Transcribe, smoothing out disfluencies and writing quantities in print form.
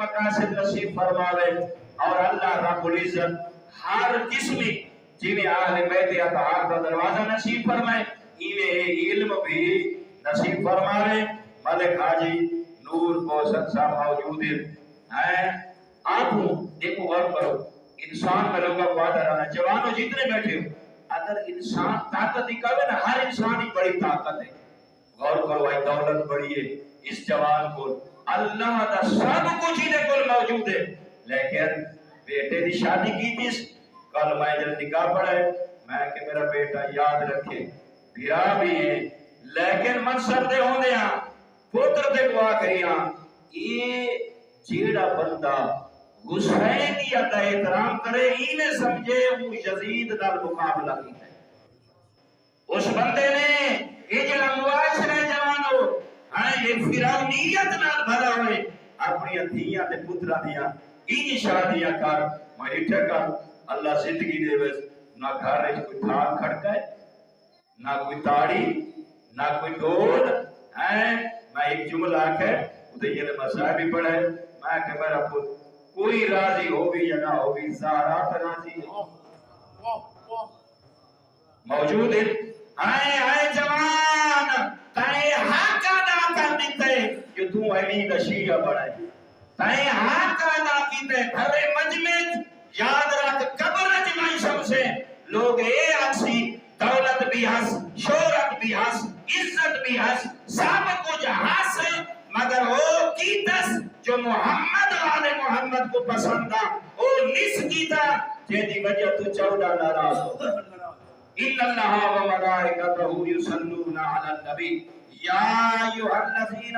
مقاصد نصیب فرماوے اور اللہ رب العزت ہر قسمی جنہیں اہل بیت اطہار کا دروازہ نصیب فرمائے انہیں علم بھی نصیب فرمائے. ملک حاجی نور محسن صاحب موجود ہیں. آپ دیکھو غور کرو انسان میں لوگوں کو آدھر آنا جوانوں جتنے بیٹھے ہو اگر انسان طاقت دکھاوے نا ہر انسان ہی بڑی طاقت ہے. غور کرو آئی دولت بڑی ہے اس جوان کو اللہ دا سب کچھ ہی کو موجود ہے لیکن بیٹے دی شادی کی تھی کل میں جب نکاح پڑا ہے میں کہ میرا بیٹا یاد رکھے بھرا بھی ہے لیکن منصب دے ہوندے ہاں پوتر دے دعا کریاں یہ جیڑا بندہ حسین کی عطا احترام کرے انہیں سمجھے وہ یزید نال مقابلہ کیتا ہے. اس بندے نے یہ جڑا معاشرہ جوانو یہ فرعونیت نال بھرا ہوئے اپنی دھیاں تے پتراں دیاں این شادیاں کر میں کر اللہ زندگی دے وچ نہ گھر وچ کوئی ٹھاک کھڑکائے نہ کوئی تاڑی نہ کوئی ڈول. میں ایک جملہ آکھے ادھے یہ مسائب بھی پڑھے میں کہ میرا کوئی راضی ہوگی یا نہ ہوگی زہرا راضی موجود ہے. آئے جوان تائیں حق ادا کر دیتے کہ تو علی کا شیعہ بڑھائے تائیں حق ادا کیتے گھر مجمع یاد رکھ قبر اجمائی سب سے لوگ اے آسی دولت بھی ہس شہرت بھی ہس عزت بھی ہس سب کچھ ہس مگر وہ کیتس جو محمد والے محمد کو پسند تھا وہ نس کیتا جیدی وجہ تو چودہ ناراض ہو. ان اللہ و ملائکتہ یصلون علی النبی یا ایھا الذین